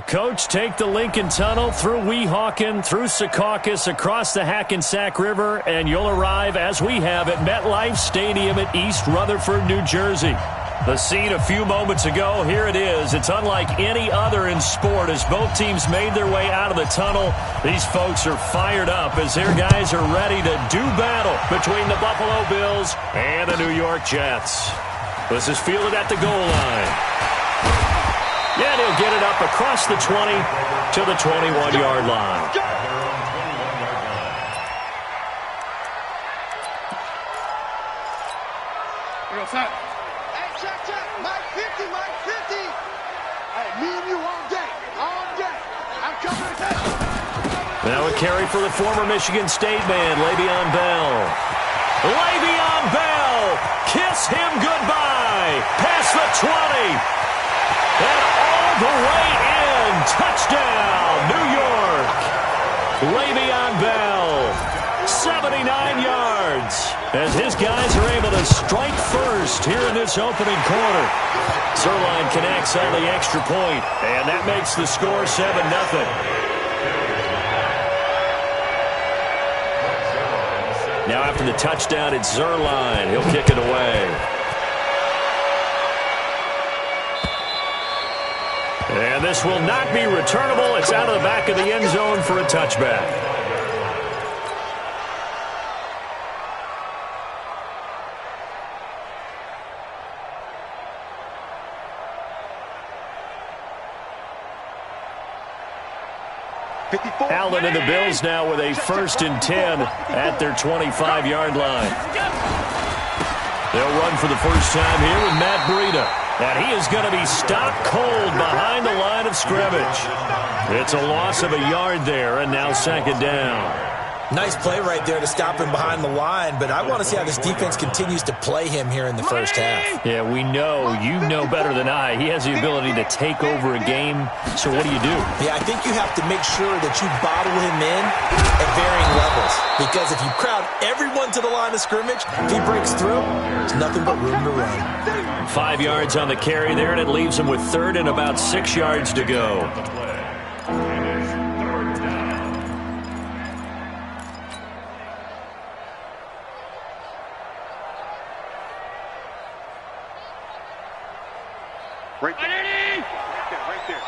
Coach, take the Lincoln Tunnel through Weehawken, through Secaucus, across the Hackensack River, and you'll arrive, as we have, at MetLife Stadium at East Rutherford, New Jersey. The scene a few moments ago, here it is. It's unlike any other in sport as both teams made their way out of the tunnel. These folks are fired up as their guys are ready to do battle between the Buffalo Bills and the New York Jets. This is fielded at the goal line. Yeah, and he'll get it up across the 20 to the 21-yard line. Hey, check. Mike 50, Mike 50. Hey, me and you all day. I'm coming to take you. Now a carry for the former Michigan State man, Le'Veon Bell. Le'Veon Bell, kiss him goodbye. Past the 20. And all the way in. Touchdown, New York. Le'Veon Bell, 79 yards. As his guys are able to strike first here in this opening quarter. Zuerlein connects on the extra point, and that makes the score 7-0. Now after the touchdown, it's Zuerlein. He'll kick it away. And this will not be returnable. It's out of the back of the end zone for a touchback. Allen and the Bills now with a 1st and 10 at their 25-yard line. They'll run for the first time here with Matt Breida. And he is going to be stopped cold behind the line of scrimmage. It's a loss of a yard there, and now 2nd down. Nice play right there to stop him behind the line, but I want to see how this defense continues to play him here in the first half. Yeah, we know. You know better than I. He has the ability to take over a game. So what do you do? Yeah, I think you have to make sure that you bottle him in at varying levels. Because if you crowd everyone to the line of scrimmage, if he breaks through, there's nothing but room to run. 5 yards on the carry there, and it leaves him with 3rd and about 6 yards to go. Right there.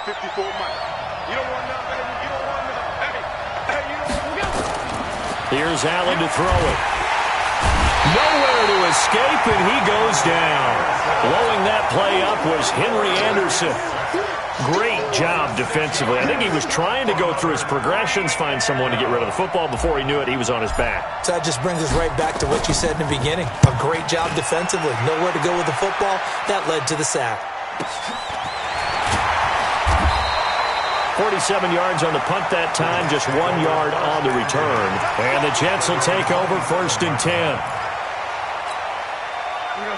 54 Mike. You don't want none, baby. You don't want none. Hey, you don't want none. Here's Allen to throw it. Nowhere to escape, and he goes down. Blowing that play up was Henry Anderson. Great job defensively. I think he was trying to go through his progressions, find someone to get rid of the football. Before he knew it, he was on his back. So that just brings us right back to what you said in the beginning. A great job defensively. Nowhere to go with the football. That led to the sack. 47 yards on the punt that time, just 1 yard on the return. And the Jets will take over 1st and 10.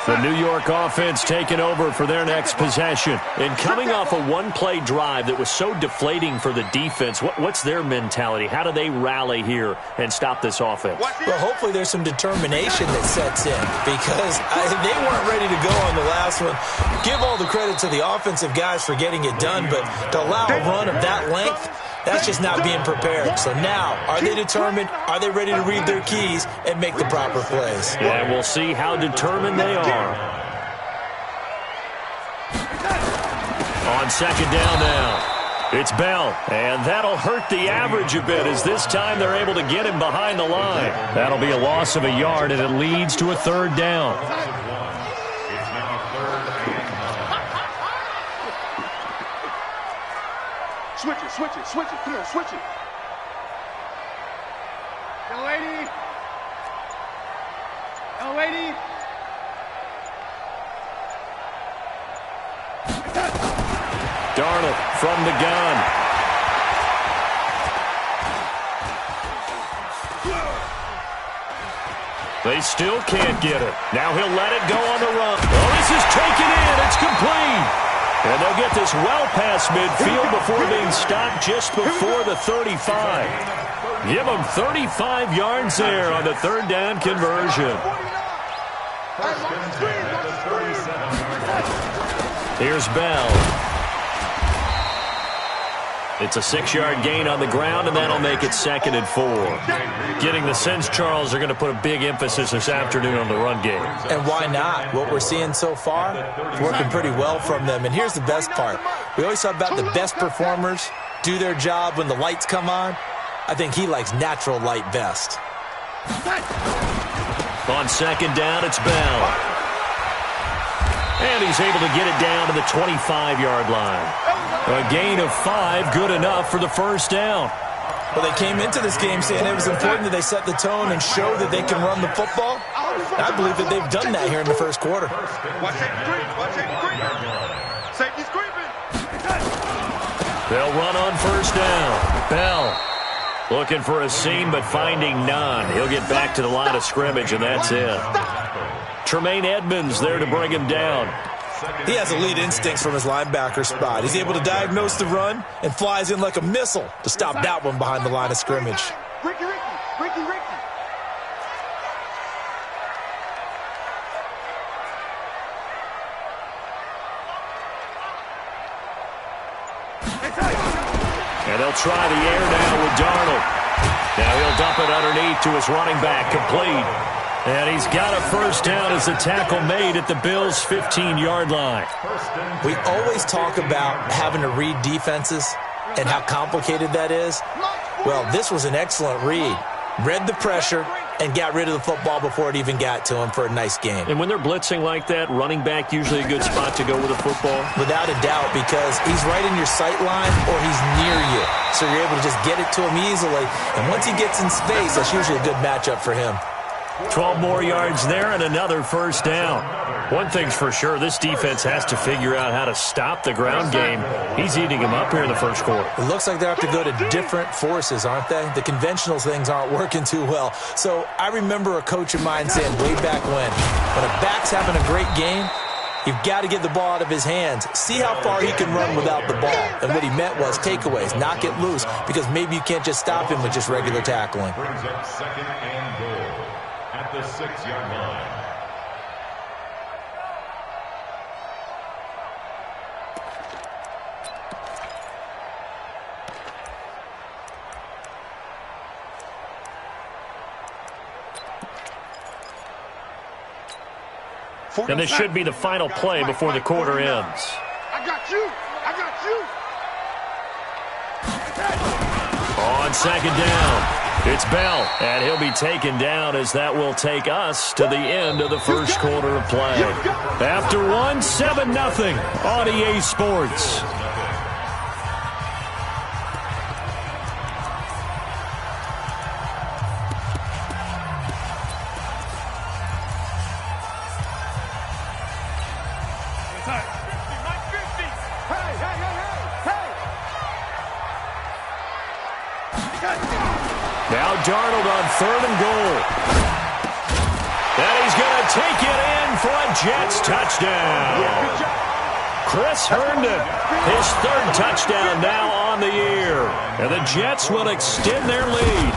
The New York offense taking over for their next possession. And coming off a one-play drive that was so deflating for the defense, what's their mentality? How do they rally here and stop this offense? Well, hopefully there's some determination that sets in because they weren't ready to go on the last one. Give all the credit to the offensive guys for getting it done, but to allow a run of that length, that's just not being prepared. So now, are they determined? Are they ready to read their keys and make the proper plays? Yeah, we'll see how determined they are. On 2nd down now, it's Bell. And that'll hurt the average a bit as this time they're able to get him behind the line. That'll be a loss of a yard, and it leads to a 3rd down. Switch it. Come on, switch it. Young lady. Darnold from the gun. They still can't get it. Now he'll let it go on the run. Oh, this is taken in. It's complete. And they'll get this well past midfield before being stopped just before the 35. Give them 35 yards there on the 3rd down conversion. Here's Bell. It's a 6-yard gain on the ground, and that'll make it 2nd and 4. Getting the sense, Charles, they're going to put a big emphasis this afternoon on the run game. And why not? What we're seeing so far is working pretty well from them. And here's the best part. We always talk about the best performers do their job when the lights come on. I think he likes natural light best. On 2nd down, it's Bell. And he's able to get it down to the 25-yard line. A gain of 5, good enough for the 1st down. Well, they came into this game saying it was important that they set the tone and show that they can run the football. And I believe that they've done that here in the 1st quarter. Safety's creeping. They'll run on 1st down. Bell looking for a seam, but finding none. He'll get back to the line of scrimmage, and that's it. Tremaine Edmonds there to bring him down. He has elite instincts from his linebacker spot. He's able to diagnose the run and flies in like a missile to stop that one behind the line of scrimmage. Ricky. And they'll try the air now with Darnold. Now he'll dump it underneath to his running back, complete. And he's got a 1st down as the tackle made at the Bills' 15-yard line. We always talk about having to read defenses and how complicated that is. Well, this was an excellent read. Read the pressure and got rid of the football before it even got to him for a nice game. And when they're blitzing like that, running back usually a good spot to go with a football? Without a doubt, because he's right in your sight line or he's near you. So you're able to just get it to him easily. And once he gets in space, that's usually a good matchup for him. 12 more yards there and another 1st down. One thing's for sure, this defense has to figure out how to stop the ground game. He's eating him up here in the 1st quarter. It looks like they have to go to different forces, aren't they? The conventional things aren't working too well. So I remember a coach of mine saying way back when a back's having a great game, you've got to get the ball out of his hands. See how far he can run without the ball. And what he meant was takeaways, knock it loose, because maybe you can't just stop him with just regular tackling. Brings up 2nd and goal at the 6-yard line. And this should be the final play before the quarter ends. I got you. On 2nd down, it's Bell, and he'll be taken down as that will take us to the end of the 1st quarter of play. After 7-0 on EA Sports. Now Darnold on 3rd and goal. And he's going to take it in for a Jets touchdown. Chris Herndon, his 3rd touchdown now on the year. And the Jets will extend their lead.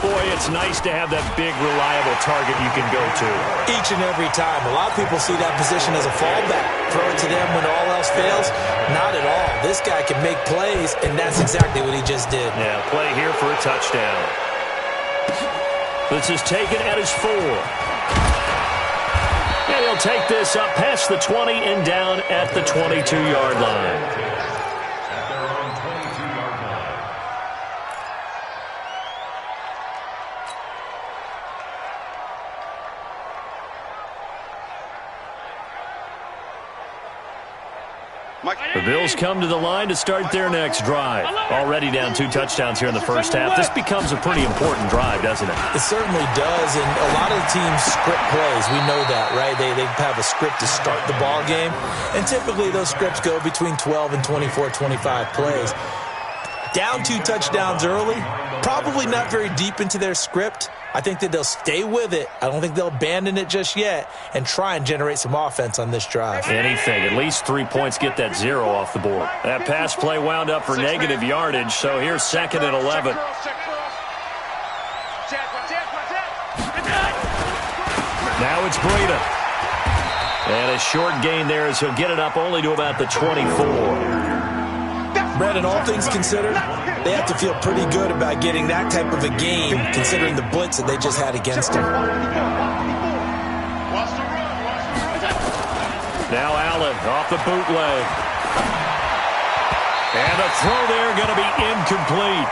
Boy, it's nice to have that big, reliable target you can go to. Each and every time. A lot of people see that position as a fallback. Throw it to them when all else fails. Not at all. This guy can make plays, and that's exactly what he just did. Yeah, play here for a touchdown. This is taken at his 4. And he'll take this up past the 20 and down at the 22-yard line. The Bills come to the line to start their next drive. Already down 2 touchdowns here in the 1st half. This becomes a pretty important drive, doesn't it? It certainly does, and a lot of the teams script plays. We know that, right? They have a script to start the ball game, and typically those scripts go between 12 and 24, 25 plays. Down 2 touchdowns early, probably not very deep into their script. I think that they'll stay with it. I don't think they'll abandon it just yet and try and generate some offense on this drive. Anything. At least 3 points, get that 0 off the board. That pass play wound up for negative yardage, so here's 2nd and 11. Now it's Breida. And a short gain there as he'll get it up only to about the 24. Brandon, all things considered, they have to feel pretty good about getting that type of a game, considering the blitz that they just had against them. Now Allen off the bootleg. And the throw there going to be incomplete.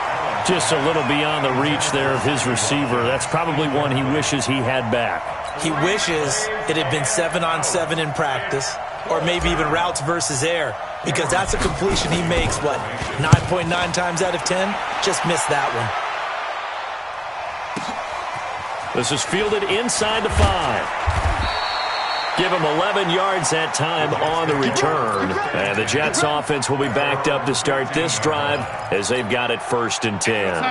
Just a little beyond the reach there of his receiver. That's probably one he wishes he had back. He wishes it had been 7-on-7 in practice, or maybe even routes versus air, because that's a completion he makes, 9.9 times out of 10? Just missed that one. This is fielded inside the 5. Give him 11 yards that time on the return. And the Jets offense will be backed up to start this drive as they've got it 1st and 10.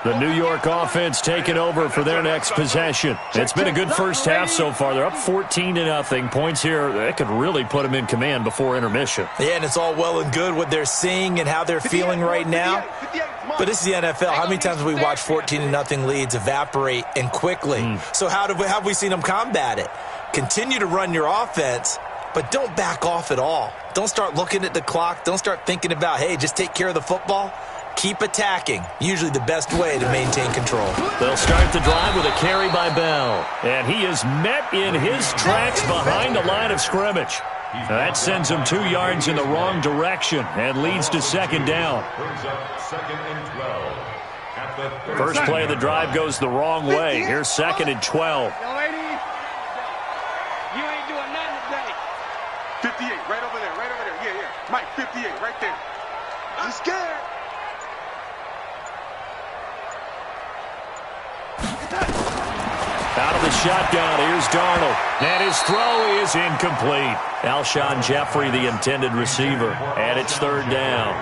The New York offense taking over for their next possession. It's been a good first half so far. They're up 14-0. Points here, that could really put them in command before intermission. Yeah, and it's all well and good what they're seeing and how they're feeling right now. But this is the NFL. How many times have we watched 14-0 leads evaporate and quickly? So how have we seen them combat it? Continue to run your offense, but don't back off at all. Don't start looking at the clock. Don't start thinking about, hey, just take care of the football. Keep attacking. Usually the best way to maintain control. They'll start the drive with a carry by Bell. And he is met in his tracks behind the line of scrimmage. That sends him 2 yards in the wrong direction and leads to 2nd down. First play of the drive goes the wrong way. Here's 2nd and 12. You ain't doing nothing today. 58, right over there, right over there. Yeah, yeah. Mike, 58, right there. I'm scared. Out of the shotgun, here's Darnold. And his throw is incomplete. Alshon Jeffrey, the intended receiver. And it's 3rd down.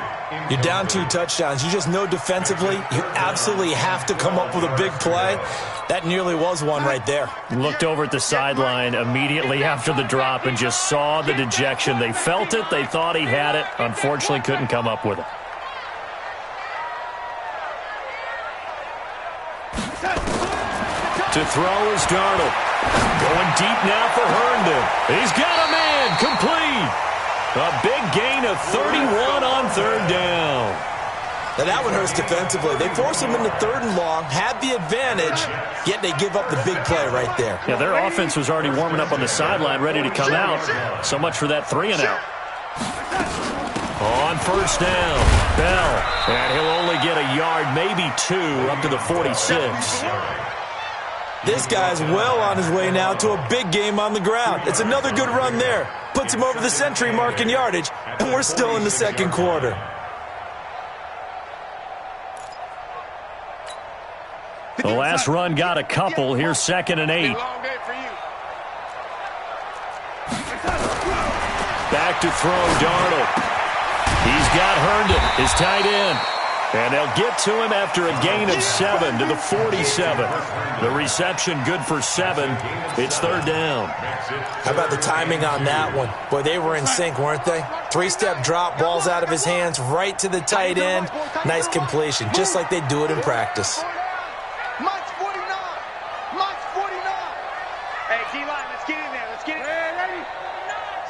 You're down 2 touchdowns. You just know defensively you absolutely have to come up with a big play. That nearly was one right there. Looked over at the sideline immediately after the drop and just saw the dejection. They felt it. They thought he had it. Unfortunately, couldn't come up with it. To throw is Darnold. Going deep now for Herndon. He's got a man. Complete. A big gain of 31 on 3rd down. Now that one hurts defensively. They force him into 3rd and long, had the advantage, yet they give up the big play right there. Yeah, their offense was already warming up on the sideline, ready to come out. So much for that 3-and-out. On 1st down, Bell. And he'll only get a yard, maybe 2, up to the 46. This guy's well on his way now to a big game on the ground. It's another good run there. Puts him over the century mark in yardage, and we're still in the 2nd quarter. The last run got a couple. Here's 2nd and 8. Back to throw, Darnold. He's got Herndon, his tight end. And they'll get to him after a gain of 7 to the 47. The reception good for 7. It's 3rd down. How about the timing on that one? Boy, they were in sync, weren't they? 3-step drop, balls out of his hands, right to the tight end. Nice completion, just like they do it in practice. Mike's 49. Mike's 49. Hey, D-line, let's get in there. Let's get in there. Ready?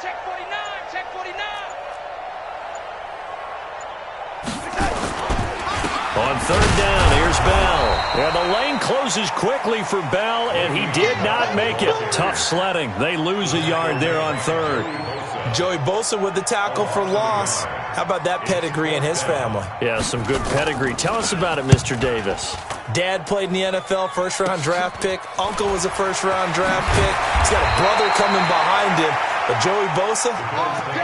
Check 49. Check 49. On 3rd down, here's Bell. And the lane closes quickly for Bell, and he did not make it. Tough sledding. They lose a yard there on 3rd. Joey Bosa with the tackle for loss. How about that pedigree in his family? Yeah, some good pedigree. Tell us about it, Mr. Davis. Dad played in the NFL, 1st-round draft pick. Uncle was a 1st-round draft pick. He's got a brother coming behind him. But Joey Bosa,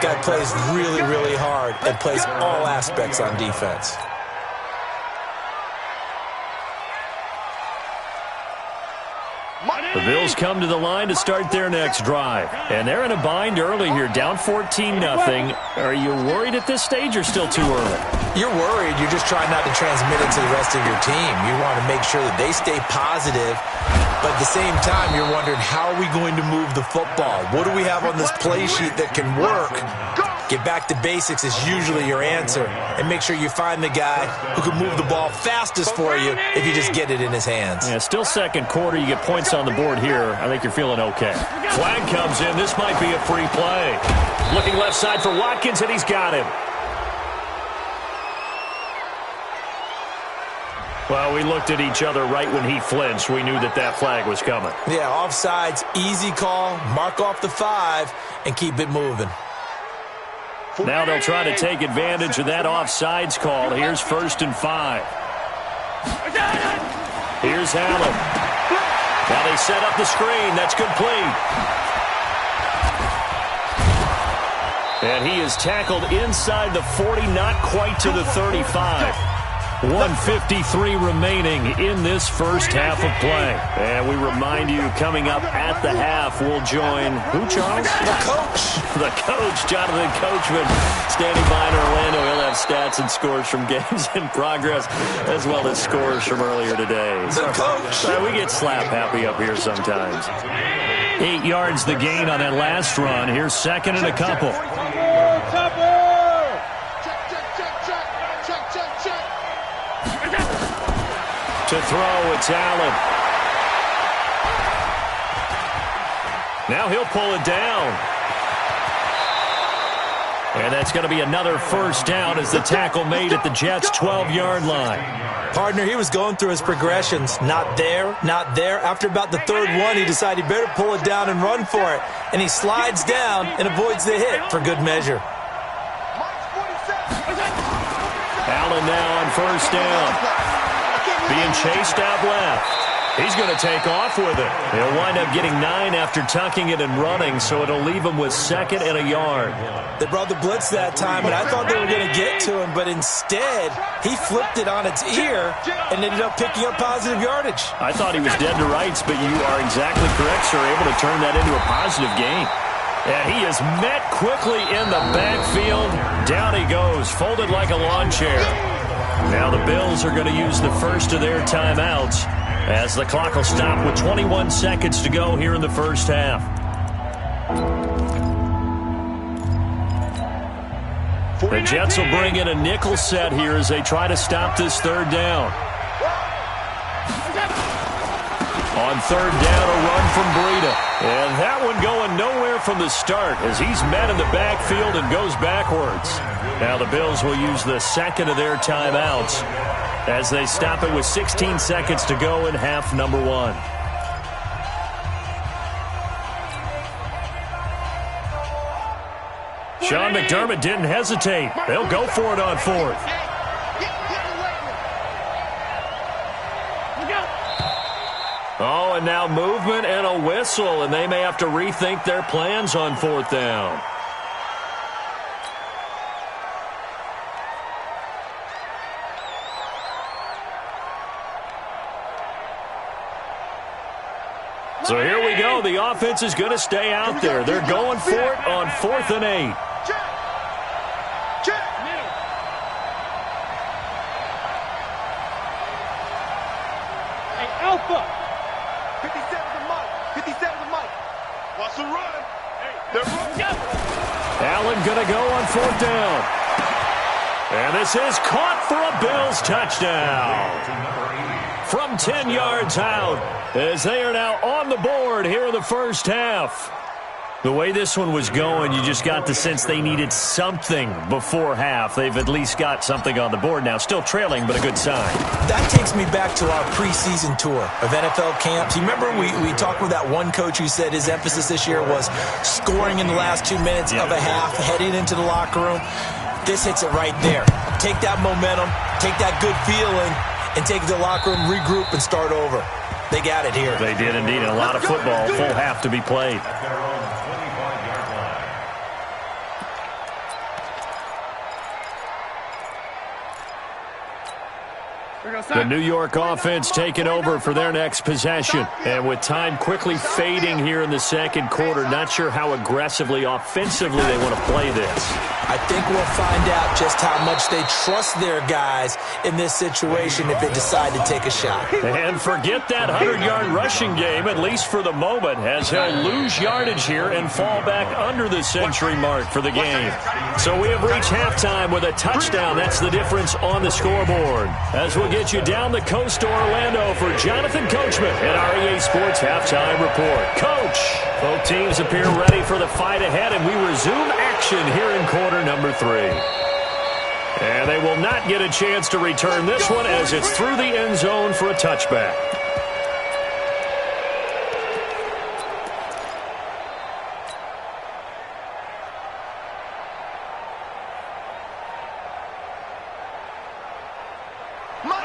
guy plays really, really hard and plays all aspects on defense. The Bills come to the line to start their next drive. And they're in a bind early here, down 14-0. Are you worried at this stage or still too early? You're worried. You're just trying not to transmit it to the rest of your team. You want to make sure that they stay positive. But at the same time, you're wondering, how are we going to move the football? What do we have on this play sheet that can work? Get back to basics is usually your answer. And make sure you find the guy who can move the ball fastest for you if you just get it in his hands. Yeah, still 2nd quarter. You get points on the board here. I think you're feeling okay. Flag comes in. This might be a free play. Looking left side for Watkins, and he's got him. Well, we looked at each other right when he flinched. We knew that that flag was coming. Yeah, offsides, easy call, mark off the 5, and keep it moving. Now they'll try to take advantage of that offsides call. Here's 1st and 5. Here's Allen. Now they set up the screen. That's complete. And he is tackled inside the 40, not quite to the 35. 1:53 remaining in this first half of play. And we remind you, coming up at the half, we'll join who, Charles? The coach. The coach, Jonathan Coachman, standing by in Orlando. He'll have stats and scores from games in progress, as well as scores from earlier today. The coach. We get slap happy up here sometimes. 8 yards the gain on that last run. Here's 2nd and a couple. To throw, it's Allen. Now he'll pull it down. And that's going to be another first down as the tackle made at the Jets' 12-yard line. Partner, he was going through his progressions. Not there, not there. After about the 3rd one, he decided he better pull it down and run for it. And he slides down and avoids the hit for good measure. Allen now on 1st down. Being chased out left. He's going to take off with it. He'll wind up getting 9 after tucking it and running, so it'll leave him with 2nd and a yard. They brought the blitz that time, and I thought they were going to get to him, but instead, he flipped it on its ear and ended up picking up positive yardage. I thought he was dead to rights, but you are exactly correct, sir. Able to turn that into a positive gain. And he is met quickly in the backfield. Down he goes, folded like a lawn chair. Now the Bills are going to use the first of their timeouts as the clock will stop with 21 seconds to go here in the first half. The Jets will bring in a nickel set here as they try to stop this 3rd down. On 3rd down, a run from Breida. And that one going nowhere from the start as he's met in the backfield and goes backwards. Now the Bills will use the 2nd of their timeouts as they stop it with 16 seconds to go in half number 1. Sean McDermott didn't hesitate. They'll go for it on 4th. Oh, and now movement and a whistle, and they may have to rethink their plans on 4th down. So here we go. The offense is going to stay out there. They're going for it on 4th and 8. Hey, Alpha. 57's the mic. 57's the mic. Watch the run. They're running. Allen going to go on 4th down. And this is caught for a Bills touchdown. From 10 yards out, as they are now on the board here in the first half. The way this one was going, you just got the sense they needed something before half. They've at least got something on the board now. Still trailing, but a good sign. That takes me back to our preseason tour of NFL camps. You remember we talked with that one coach who said his emphasis this year was scoring in the last 2 minutes of a half, heading into the locker room. This hits it right there. Take that momentum, take that good feeling, and take it to the locker room, regroup, and start over. They got it here. They did indeed. A lot of football, full half to be played. The New York offense taking over for their next possession. And with time quickly fading here in the second quarter, not sure how aggressively, offensively they want to play this. I think we'll find out just how much they trust their guys in this situation if they decide to take a shot. And forget that 100-yard rushing game, at least for the moment, as he'll lose yardage here and fall back under the century mark for the game. So we have reached halftime with a touchdown. That's the difference on the scoreboard. As we'll get you down the coast to Orlando for Jonathan Coachman at our EA Sports Halftime Report. Coach, both teams appear ready for the fight ahead, and we resume action here in quarter number 3. And they will not get a chance to return this one as it's through the end zone for a touchback.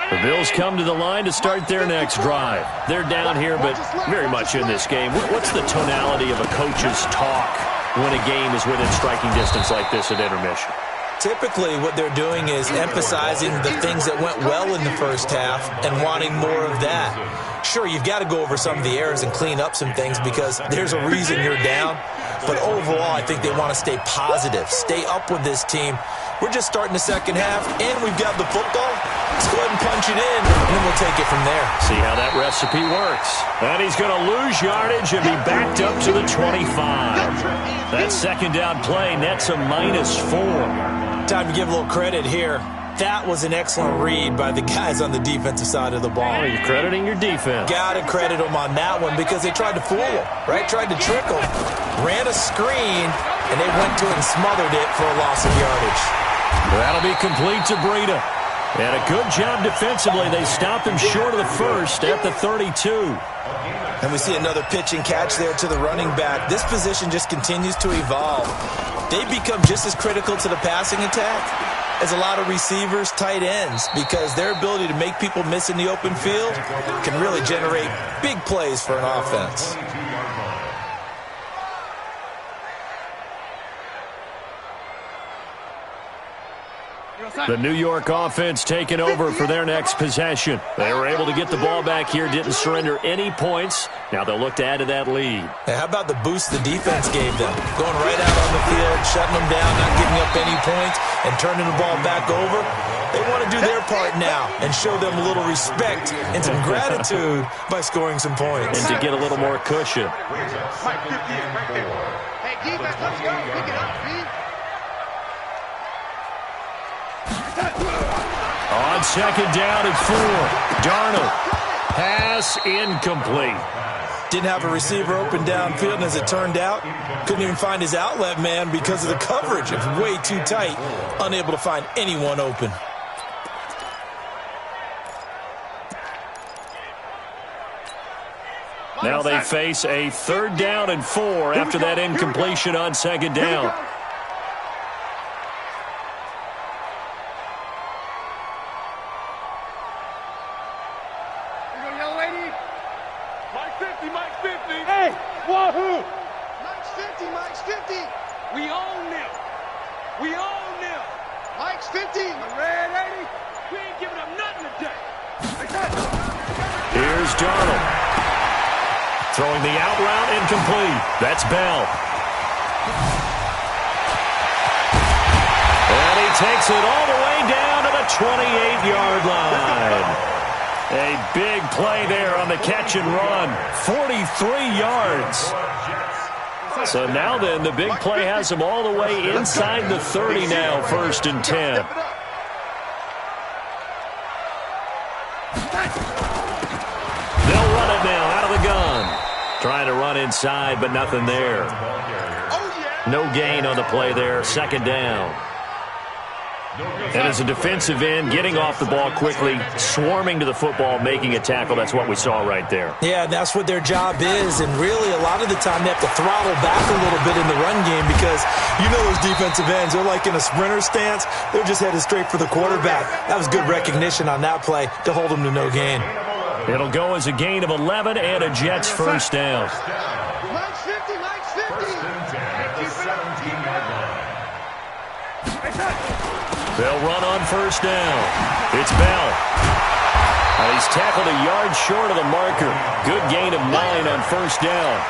The Bills come to the line to start their next drive. They're down here, but very much in this game. What's the tonality of a coach's talk when a game is within striking distance like this at intermission? Typically, what they're doing is emphasizing the things that went well in the first half and wanting more of that. Sure, you've got to go over some of the errors and clean up some things because there's a reason you're down. But overall, I think they want to stay positive, stay up with this team. We're just starting the second half, and we've got the football. Let's go ahead and punch it in, and then we'll take it from there. See how that recipe works. And he's going to lose yardage and be backed up to the 25. That second down play nets a -4. Time to give a little credit here. That was an excellent read by the guys on the defensive side of the ball. Oh, you're crediting your defense. Got to credit them on that one because they tried to fool him, right? Tried to trick him. Ran a screen, and they went to it and smothered it for a loss of yardage. That'll be complete to Breida. And a good job defensively. They stopped him short of the first at the 32. And we see another pitch and catch there to the running back. This position just continues to evolve. They become just as critical to the passing attack as a lot of receivers, tight ends, because their ability to make people miss in the open field can really generate big plays for an offense. The New York offense taking over for their next possession. They were able to get the ball back here, didn't surrender any points. Now they'll look to add to that lead. Now, how about the boost the defense gave them? Going right out on the field, shutting them down, not giving up any points, and turning the ball back over. They want to do their part now and show them a little respect and some gratitude by scoring some points. And to get a little more cushion. Hey, defense, let's go. Pick it up, B. On second down and 4. Darnold. Pass incomplete. Didn't have a receiver open downfield, and as it turned out, couldn't even find his outlet man because of the coverage. It was way too tight, unable to find anyone open. Now they face a 3rd down and 4 after that incompletion on second down. Hey, wahoo! Mike's 50, Mike's 50. We own them. We own them. Mike's 50. Red 80. We ain't giving up nothing today. Here's Darnold. Throwing the out route incomplete. That's Bell. And he takes it all the way down to the 28-yard line. A big play there on the catch and run. 43 yards. So now then, the big play has him all the way inside the 30 now, 1st and 10. They'll run it now out of the gun. Trying to run inside, but nothing there. No gain on the play there, 2nd down. And as a defensive end, getting off the ball quickly, swarming to the football, making a tackle, that's what we saw right there. Yeah, that's what their job is, and really a lot of the time they have to throttle back a little bit in the run game because you know those defensive ends, they're like in a sprinter stance. They're just headed straight for the quarterback. That was good recognition on that play to hold them to no gain. It'll go as a gain of 11 and a Jets 1st down. Mike's 50, Mike's 50. They'll run on 1st down. It's Bell. And he's tackled a yard short of the marker. Good gain of 9 on 1st down.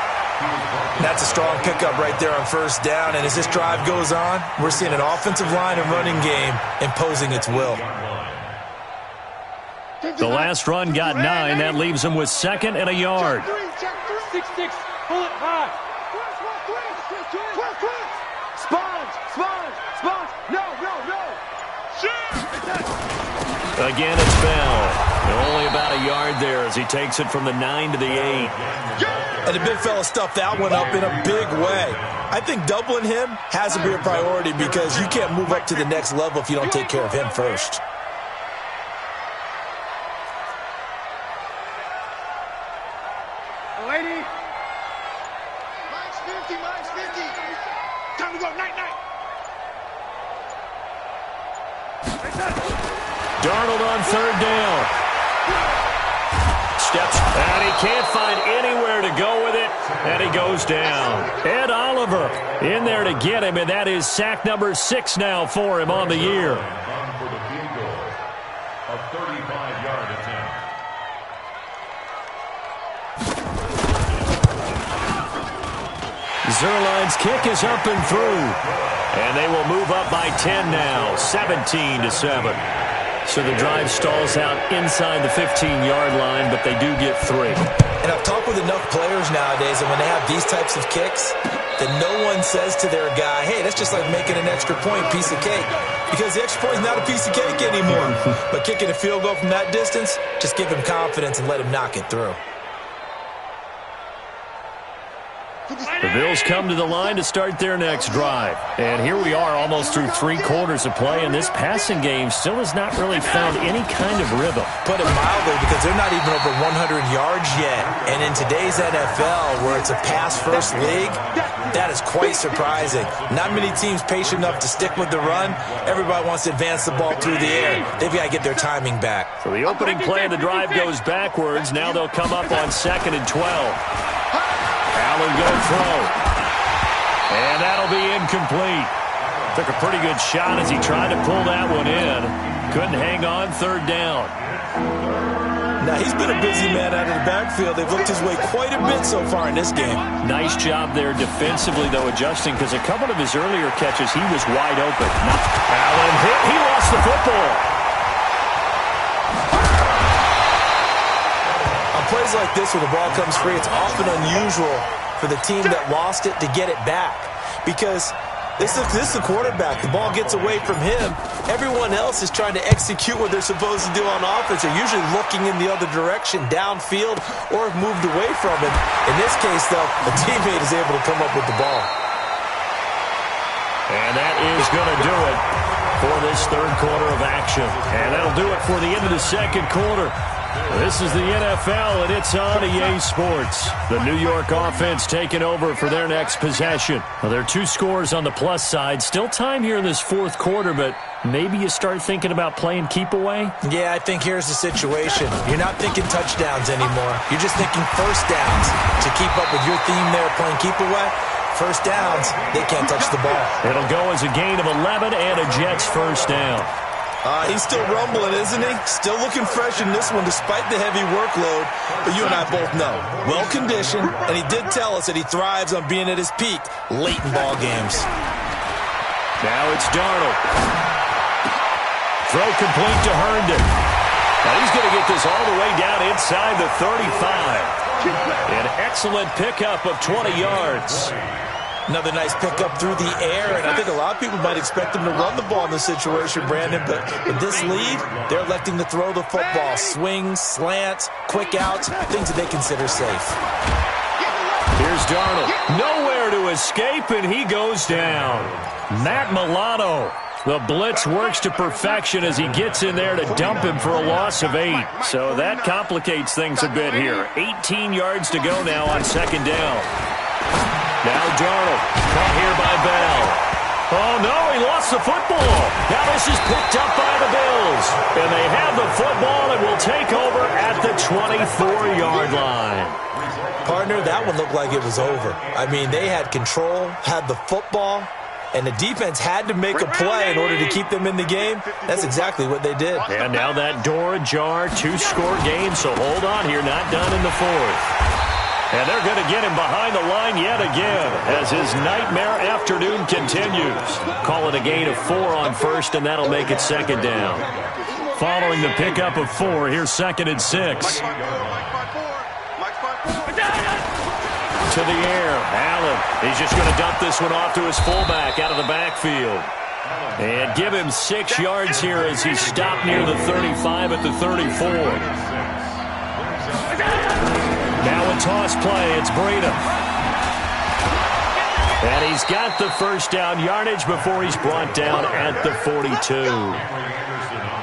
That's a strong pickup right there on 1st down. And as this drive goes on, we're seeing an offensive line and running game imposing its will. The last run got 9. That leaves him with 2nd and a yard. 6-6, pull it high. Spawns. No. Again, it's Bell. Only about a yard there as he takes it from the 9 to the 8. And the big fella stuffed that one up in a big way. I think doubling him has to be a priority because you can't move up to the next level if you don't take care of him first. Lady. Mike's 50, Mike's 50. Time to go, night. Darnold on third down. Steps, and he can't find anywhere to go with it, and he goes down. Ed Oliver in there to get him, and that is sack number 6 now for him on the year. For the field goal, a 35-yard attempt. Zuerlein's kick is up and through, and they will move up by 10 now, 17-7. So the drive stalls out inside the 15-yard line, but they do get 3. And I've talked with enough players nowadays, and when they have these types of kicks, that no one says to their guy, hey, that's just like making an extra point, piece of cake. Because the extra point is not a piece of cake anymore. But kicking a field goal from that distance, just give him confidence and let him knock it through. The Bills come to the line to start their next drive. And here we are almost through 3 quarters of play, and this passing game still has not really found any kind of rhythm. Put it mildly, because they're not even over 100 yards yet. And in today's NFL, where it's a pass-first league, that is quite surprising. Not many teams patient enough to stick with the run. Everybody wants to advance the ball through the air. They've got to get their timing back. So the opening play of the drive goes backwards. Now they'll come up on 2nd and 12. Allen going throw. And that'll be incomplete. Took a pretty good shot as he tried to pull that one in. Couldn't hang on, 3rd down. Now, he's been a busy man out of the backfield. They've looked his way quite a bit so far in this game. Nice job there defensively, though, adjusting, because a couple of his earlier catches, he was wide open. Allen hit. He lost the football. On plays like this where the ball comes free, it's often unusual for the team that lost it to get it back, because this is the quarterback. The ball gets away from him. Everyone else is trying to execute what they're supposed to do on offense. They're usually looking in the other direction, downfield, or have moved away from him. In this case, though, a teammate is able to come up with the ball. And that is going to do it for this 3rd quarter of action. And that'll do it for the end of the 2nd quarter. This is the NFL, and it's on EA Sports. The New York offense taking over for their next possession. Well, there are 2 scores on the plus side. Still time here in this 4th quarter, but maybe you start thinking about playing keep away? Yeah, I think here's the situation. You're not thinking touchdowns anymore. You're just thinking first downs. To keep up with your theme there, playing keep away, first downs, they can't touch the ball. It'll go as a gain of 11 and a Jets first down. He's still rumbling, isn't he? Still looking fresh in this one despite the heavy workload. But you and I both know, well-conditioned, and he did tell us that he thrives on being at his peak late in ball games. Now it's Darnold. Throw complete to Herndon. Now he's going to get this all the way down inside the 35. An excellent pickup of 20 yards. Another nice pickup through the air, and I think a lot of people might expect him to run the ball in this situation, Brandon, but with this lead, they're electing to throw the football. Swings, slants, quick outs, things that they consider safe. Here's Darnold. Nowhere to escape, and he goes down. Matt Milano. The blitz works to perfection as he gets in there to dump him for a loss of 8. So that complicates things a bit here. 18 yards to go now on 2nd down. Now Darnold, caught here by Bell. Oh, no, he lost the football. Now this is picked up by the Bills. And they have the football and will take over at the 24-yard line. Partner, that one looked like it was over. I mean, they had control, had the football, and the defense had to make a play in order to keep them in the game. That's exactly what they did. And now that door ajar, 2-score game, so hold on here, not done in the 4th. And they're going to get him behind the line yet again as his nightmare afternoon continues. Call it a gain of 4 on 1st, and that'll make it 2nd down. Following the pickup of 4, here's 2nd and 6. To the air, Allen. He's just going to dump this one off to his fullback out of the backfield. And give him 6 yards here as he stopped near the 35 at the 34. Now in the toss play. It's Breida. And he's got the first down yardage before he's brought down at the 42.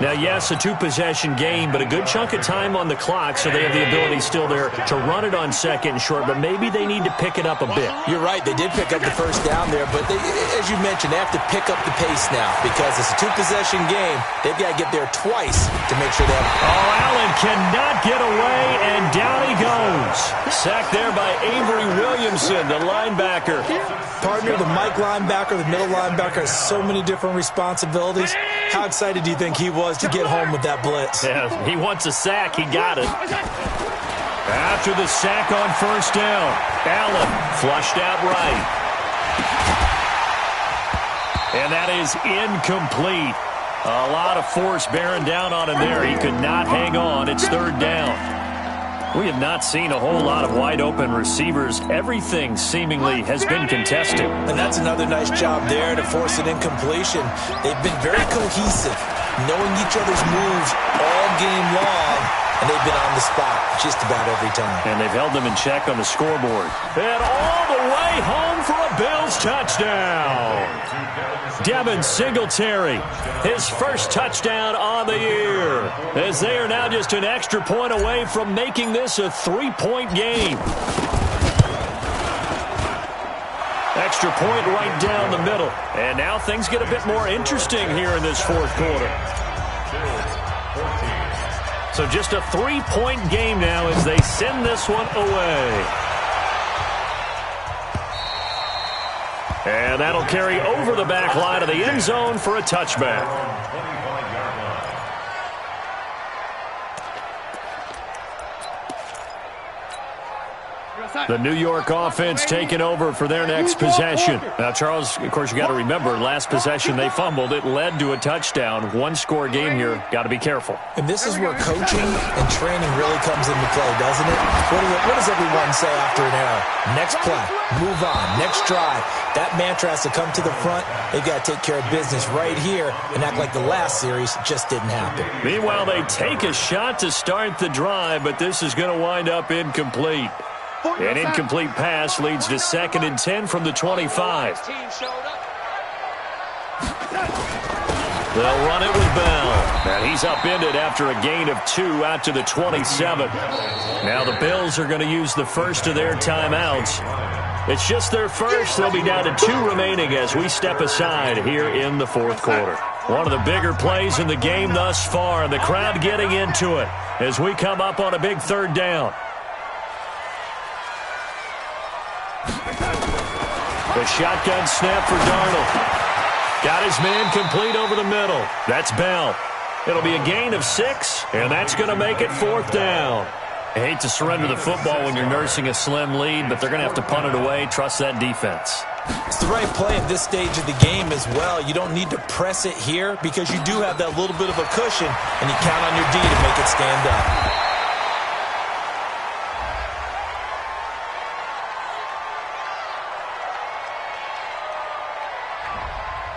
Now, yes, a two-possession game, but a good chunk of time on the clock, so they have the ability still there to run it on second and short, but maybe they need to pick it up a bit. You're right. They did pick up the first down there, but as you mentioned, they have to pick up the pace now because it's a two-possession game. They've got to get there twice to make sure they have... Oh, Allen cannot get away, and down he goes. Sacked there by Avery Williamson, the linebacker. Partner, the Mike linebacker, the middle linebacker, has so many different responsibilities. How excited do you think he was to get home with that blitz? Yeah, he wants a sack. He got it. After the sack on first down, Allen flushed out right. And that is incomplete. A lot of force bearing down on him there. He could not hang on. It's third down. We have not seen a whole lot of wide-open receivers. Everything seemingly has been contested. And that's another nice job there to force an incompletion. They've been very cohesive, knowing each other's moves all game long, and they've been on the spot just about every time. And they've held them in check on the scoreboard. And all the way home for a Bills touchdown. Devin Singletary, his first touchdown on the year, as they are now just an extra point away from making this a three-point game. Extra point right down the middle. And now things get a bit more interesting here in this fourth quarter. So just a three-point game now as they send this one away. And that'll carry over the back line of the end zone for a touchback. The New York offense taking over for their next possession. Now, Charles, of course, you got to remember, last possession they fumbled. It led to a touchdown. One-score game here. Got to be careful. And this is where coaching and training really comes into play, doesn't it? What does everyone say after an error? Next play, move on, next drive. That mantra has to come to the front. They've got to take care of business right here and act like the last series just didn't happen. Meanwhile, they take a shot to start the drive, but this is going to wind up incomplete. An incomplete pass leads to 2nd and 10 from the 25. They'll run it with Bell. And he's upended after a gain of 2 out to the 27. Now the Bills are going to use the first of their timeouts. It's just their first. They'll be down to 2 remaining as we step aside here in the fourth quarter. One of the bigger plays in the game thus far. The crowd getting into it as we come up on a big third down. The shotgun snap for Darnold. Got his man complete over the middle. That's Bell. It'll be a gain of 6, and that's going to make it 4th down. I hate to surrender the football when you're nursing a slim lead, but they're going to have to punt it away. Trust that defense. It's the right play at this stage of the game as well. You don't need to press it here because you do have that little bit of a cushion, and you count on your D to make it stand up.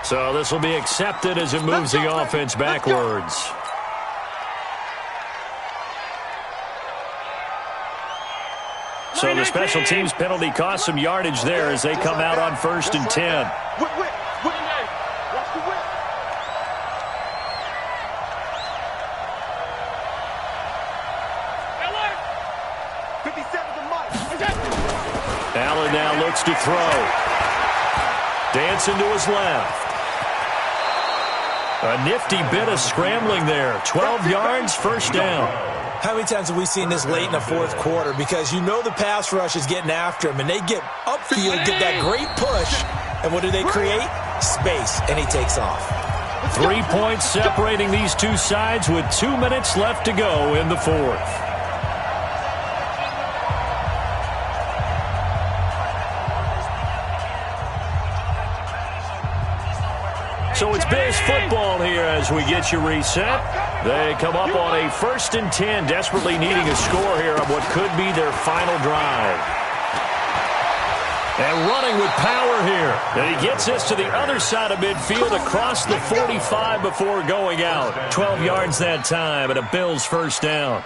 So this will be accepted as it moves the offense backwards. So the special teams penalty cost some yardage there as they come out on 1st and 10. Allen now looks to throw. Dancing to his left. A nifty bit of scrambling there. 12 yards, first down. How many times have we seen this late in the fourth quarter? Because you know the pass rush is getting after him, and they get upfield, get that great push, and what do they create? Space, and he takes off. 3 points separating these two sides with 2 minutes left to go in the fourth. So it's Bills football here as we get you reset. They come up on a 1st and 10, desperately needing a score here on what could be their final drive. And running with power here. And he gets this to the other side of midfield across the 45 before going out. 12 yards that time and a Bills first down.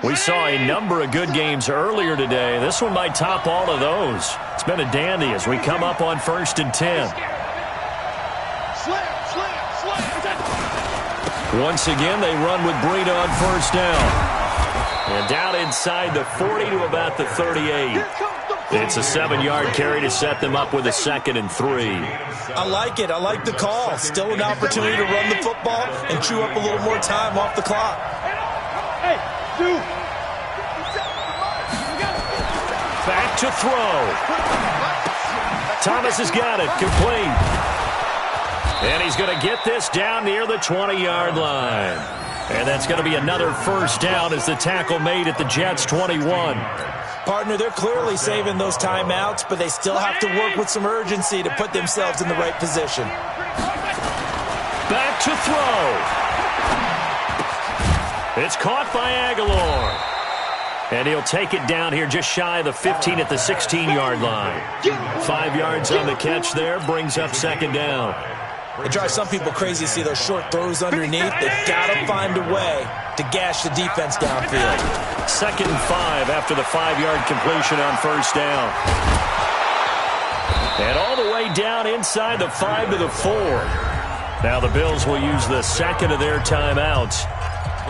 We saw a number of good games earlier today. This one might top all of those. It's been a dandy as we come up on 1st and 10. Once again, they run with Breida on 1st down. And down inside the 40 to about the 38. It's a 7-yard carry to set them up with a 2nd and 3. I like it. I like the call. Still an opportunity to run the football and chew up a little more time off the clock. Back to throw. Thomas has got it. Complete. And he's going to get this down near the 20-yard line. And that's going to be another 1st down as the tackle made at the Jets' 21. Partner, they're clearly saving those timeouts, but they still have to work with some urgency to put themselves in the right position. Back to throw. It's caught by Aguilar. And he'll take it down here just shy of the 15 at the 16-yard line. 5 yards on the catch there, brings up 2nd down. It drives some people crazy to see those short throws underneath. They've got to find a way to gash the defense downfield. 2nd and 5 after the 5-yard completion on 1st down. And all the way down inside the 5 to the 4. Now the Bills will use the 2nd of their timeouts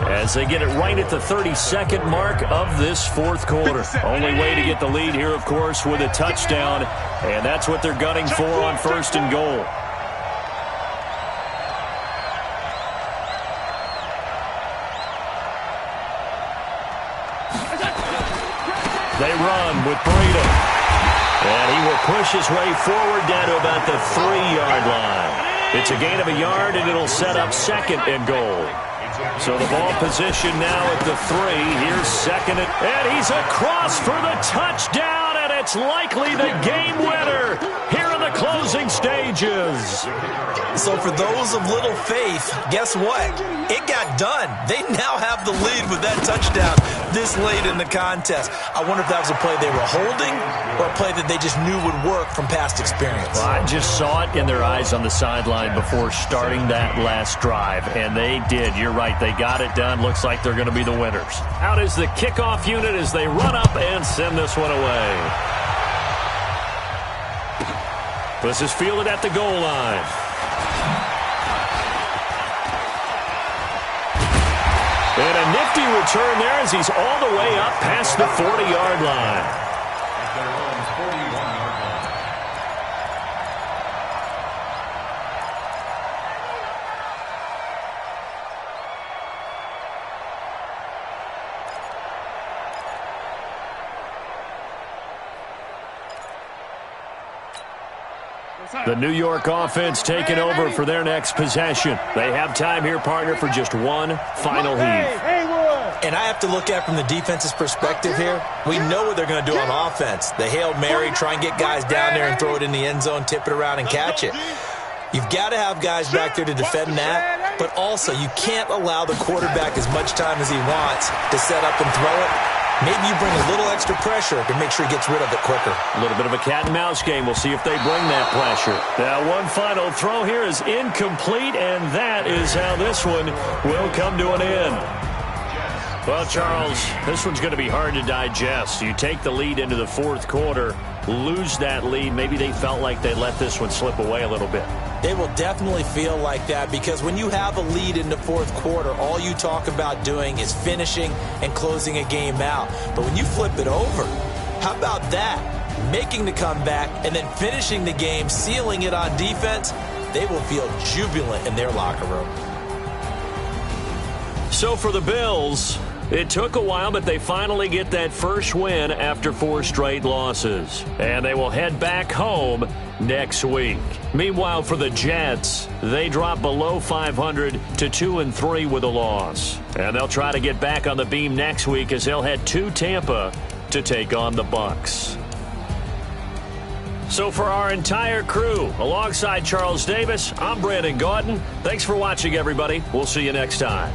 as they get it right at the 32nd mark of this 4th quarter. Only way to get the lead here, of course, with a touchdown. And that's what they're gunning for on 1st and goal. They run with Breida. And he will push his way forward down to about the 3-yard line. It's a gain of a yard, and it'll set up 2nd and goal. So the ball position now at the 3. Here's 2nd, and he's across for the touchdown, and it's likely the game winner here in the closing stages. So for those of little faith, guess what? It got done. They now have the lead with that touchdown this late in the contest. I wonder if that was a play they were holding or a play that they just knew would work from past experience. Well, I just saw it in their eyes on the sideline before starting that last drive, and they did. You're right. They got it done. Looks like they're going to be the winners. Out is the kickoff unit as they run up and send this one away. This is fielded at the goal line. And a nifty return there as he's all the way up past the 40-yard line. The New York offense taking over for their next possession. They have time here, partner, for just one final heave. And I have to look at it from the defense's perspective here. We know what they're going to do on offense. The Hail Mary, try and get guys down there and throw it in the end zone, tip it around and catch it. You've got to have guys back there to defend that, but also you can't allow the quarterback as much time as he wants to set up and throw it. Maybe you bring a little extra pressure to make sure he gets rid of it quicker. A little bit of a cat and mouse game. We'll see if they bring that pressure. Now, one final throw here is incomplete, and that is how this one will come to an end. Well, Charles, this one's going to be hard to digest. You take the lead into the 4th quarter, lose that lead. Maybe they felt like they let this one slip away a little bit. They will definitely feel like that because when you have a lead in the 4th quarter, all you talk about doing is finishing and closing a game out. But when you flip it over, how about that? Making the comeback and then finishing the game, sealing it on defense, they will feel jubilant in their locker room. So for the Bills, it took a while, but they finally get that first win after 4 straight losses. And they will head back home next week. Meanwhile, for the Jets, they drop below 500 to 2-3 with a loss. And they'll try to get back on the beam next week as they'll head to Tampa to take on the Bucs. So for our entire crew, alongside Charles Davis, I'm Brandon Gaudin. Thanks for watching, everybody. We'll see you next time.